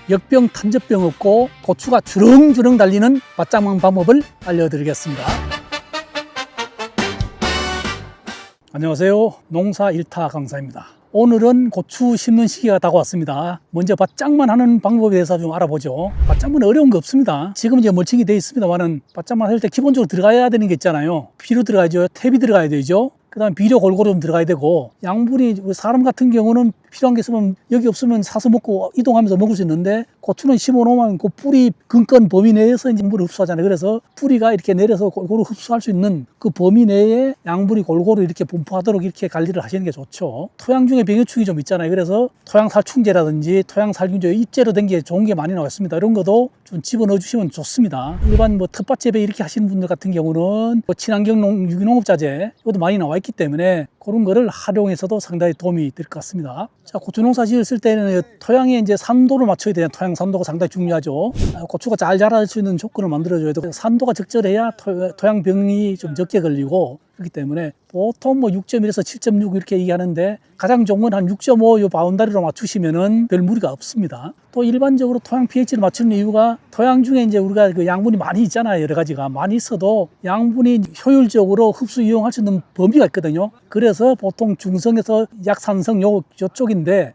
역병, 탄저병 없고 고추가 주렁주렁 달리는 맛장만 방법을 알려드리겠습니다. 안녕하세요. 농사 1타 강사입니다. 오늘은 고추 심는 시기가 다가왔습니다. 먼저 밭장만 하는 방법에 대해서 좀 알아보죠. 밭장만 어려운 거 없습니다. 지금 이제 멀칭이 되어 있습니다만은 밭장만 할 때 기본적으로 들어가야 되는 게 있잖아요. 비료 들어가야죠. 탭이 들어가야 되죠. 그 다음 비료 골고루 좀 들어가야 되고, 양분이 사람 같은 경우는 필요한 게 있으면 여기 없으면 사서 먹고 이동하면서 먹을 수 있는데, 고추는 심어놓으면 그 뿌리 근권 범위 내에서 이제 물을 흡수하잖아요. 그래서 뿌리가 이렇게 내려서 골고루 흡수할 수 있는 그 범위 내에 양분이 골고루 이렇게 분포하도록 이렇게 관리를 하시는 게 좋죠. 토양 중에 병해충이 좀 있잖아요. 그래서 토양살충제라든지 토양살균제 입제로 된 게 좋은 게 많이 나와 있습니다. 이런 것도 좀 집어넣어 주시면 좋습니다. 일반 뭐 텃밭 재배 이렇게 하시는 분들 같은 경우는 뭐 친환경 유기농업자재 이것도 많이 나와 있기 때문에 그런 거를 활용해서도 상당히 도움이 될 것 같습니다. 자, 고추 농사 지었을 때는 토양에 이제 산도를 맞춰야 돼요. 토양 산도가 상당히 중요하죠. 고추가 잘 자랄 수 있는 조건을 만들어줘야 되고, 산도가 적절해야 토양 병이 좀 적게 걸리고, 그렇기 때문에 보통 뭐 6.1에서 7.6 이렇게 얘기하는데, 가장 좋은 건 한 6.5 요 바운다리로 맞추시면은 별 무리가 없습니다. 또 일반적으로 토양 pH를 맞추는 이유가, 토양 중에 이제 우리가 그 양분이 많이 있잖아요. 여러 가지가 많이 있어도 양분이 효율적으로 흡수 이용할 수 있는 범위가 있거든요. 그래서 보통 중성에서 약산성 요쪽인데,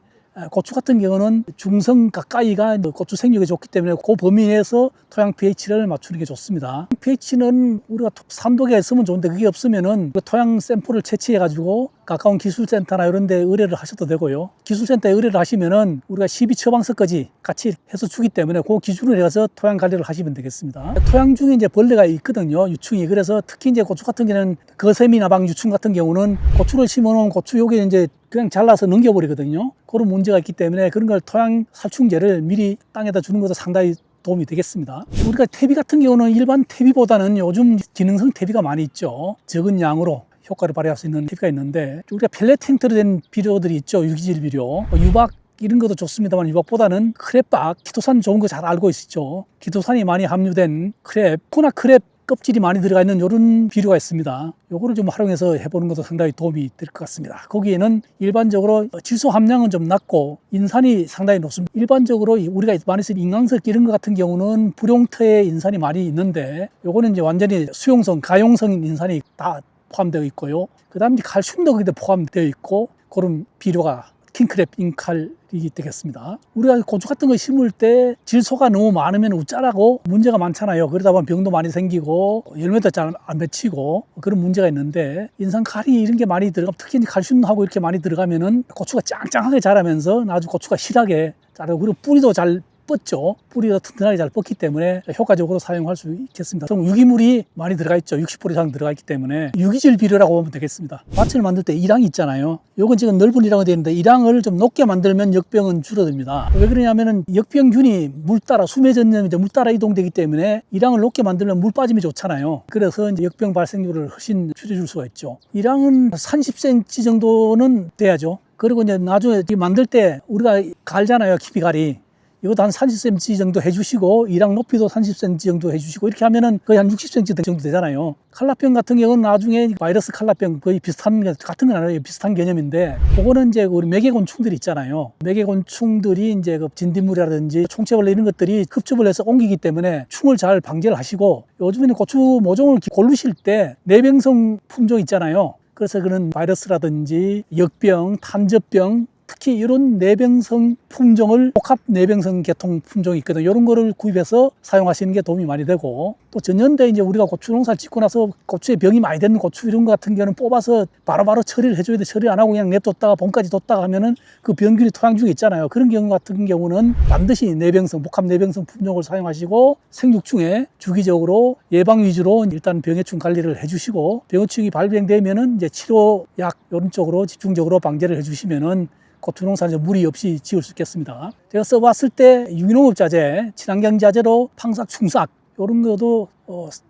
고추 같은 경우는 중성 가까이가 고추 생육에 좋기 때문에 그 범위 내에서 토양 pH를 맞추는 게 좋습니다. pH는 우리가 산도계가 있으면 좋은데, 그게 없으면은 토양 샘플을 채취해 가지고 가까운 기술센터나 이런 데 의뢰를 하셔도 되고요. 기술센터에 의뢰를 하시면은 우리가 12처방서까지 같이 해서 주기 때문에 그 기준으로 해서 토양 관리를 하시면 되겠습니다. 토양 중에 이제 벌레가 있거든요. 유충이. 그래서 특히 이제 고추 같은 경우는 거세미나방 유충 같은 경우는 고추를 심어 놓은 고추 요게 이제 그냥 잘라서 넘겨버리거든요. 그런 문제가 있기 때문에 그런 걸 토양 살충제를 미리 땅에다 주는 것도 상당히 도움이 되겠습니다. 우리가 퇴비 같은 경우는 일반 퇴비보다는 요즘 기능성 퇴비가 많이 있죠. 적은 양으로 효과를 발휘할 수 있는 퇴비가 있는데, 우리가 펠렛 탱크로 된 비료들이 있죠. 유기질 비료. 유박 이런 것도 좋습니다만, 유박보다는 크랩박, 키토산 좋은 거 잘 알고 있죠. 키토산이 많이 함유된 크랩, 코나 크랩 껍질이 많이 들어가 있는 이런 비료가 있습니다. 요거를 좀 활용해서 해보는 것도 상당히 도움이 될 것 같습니다. 거기에는 일반적으로 질소 함량은 좀 낮고 인산이 상당히 높습니다. 일반적으로 우리가 많이 쓰는 인강석 이런 것 같은 경우는 불용터에 인산이 많이 있는데, 요거는 이제 완전히 수용성, 가용성 인산이 다 포함되어 있고요. 그 다음에 칼슘도 거기에 포함되어 있고, 그런 비료가 킹크랩, 인칼이 되겠습니다. 우리가 고추 같은 거 심을 때 질소가 너무 많으면 우짜라고 문제가 많잖아요. 그러다 보면 병도 많이 생기고 열매도 잘 안 맺히고 그런 문제가 있는데, 인산칼이 이런 게 많이 들어가면, 특히 칼슘하고 이렇게 많이 들어가면은 고추가 짱짱하게 자라면서 아주 고추가 실하게 자라고, 그리고 뿌리도 잘 뻗죠. 뿌리가 튼튼하게 잘 뻗기 때문에 효과적으로 사용할 수 있겠습니다. 그럼 유기물이 많이 들어가 있죠. 60% 이상 들어가 있기 때문에 유기질 비료라고 보면 되겠습니다. 밭을 만들 때 일항이 있잖아요. 요건 지금 넓은 일항이 되어 있는데, 일항을 좀 높게 만들면 역병은 줄어듭니다. 왜 그러냐면은 역병균이 물 따라, 수매 전염이 물 따라 이동되기 때문에 일항을 높게 만들면 물 빠짐이 좋잖아요. 그래서 이제 역병 발생률을 훨씬 줄여줄 수가 있죠. 일항은 30cm 정도는 돼야죠. 그리고 이제 나중에 만들 때 우리가 갈잖아요. 깊이갈이. 이것도 한 30cm 정도 해주시고, 일항 높이도 30cm 정도 해주시고, 이렇게 하면은 거의 한 60cm 정도 되잖아요. 칼라병 같은 경우는 나중에 바이러스 칼라병 거의 비슷한, 같은 건 아니에요. 비슷한 개념인데, 그거는 이제 우리 매개곤충들이 있잖아요. 매개곤충들이 이제 그 진딧물이라든지 총체벌레 이런 것들이 흡접을 해서 옮기기 때문에 충을 잘 방지를 하시고, 요즘에는 고추 모종을 고르실 때 내병성 품종 있잖아요. 그래서 그런 바이러스라든지 역병, 탄저병, 특히 이런 내병성 품종을, 복합 내병성 계통 품종이 있거든요. 이런 거를 구입해서 사용하시는 게 도움이 많이 되고, 또 전년도에 이제 우리가 고추 농사를 짓고 나서 고추에 병이 많이 되는 고추 이런 거 같은 경우는 뽑아서 바로바로 처리를 해줘야 돼. 처리 안 하고 그냥 냅뒀다가 봄까지 뒀다가 하면은 그 병균이 토양 중에 있잖아요. 그런 경우 같은 경우는 반드시 내병성, 복합 내병성 품종을 사용하시고, 생육충에 주기적으로 예방 위주로 일단 병해충 관리를 해주시고, 병해충이 발병되면은 이제 치료약 이런 쪽으로 집중적으로 방제를 해주시면은 고추 농사는 무리 없이 지을 수 있겠습니다. 제가 써봤을 때 유기농업 자재, 친환경 자재로 팡삭, 충삭 이런 것도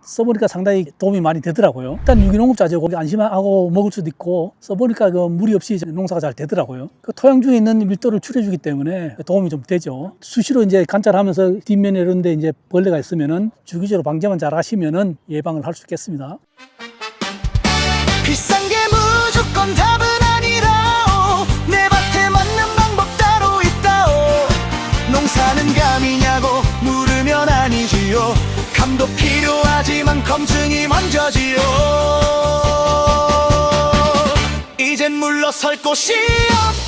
써보니까 상당히 도움이 많이 되더라고요. 일단 유기농업 자재고 안심하고 먹을 수도 있고, 써보니까 그 무리 없이 농사가 잘 되더라고요. 그 토양 중에 있는 밀도를 줄여주기 때문에 도움이 좀 되죠. 수시로 이제 관찰하면서 뒷면에 이런 데 이제 벌레가 있으면은 주기적으로 방제만 잘 하시면은 예방을 할 수 있겠습니다. 비싼 게 무조건 답은 아니라 내 밭에 맞는 방법 따로 있다. 농사는 하는 감이냐고 물으면 아니지요. 감도 필요하지만 검증이 먼저지요. 이젠 물러설 곳이 없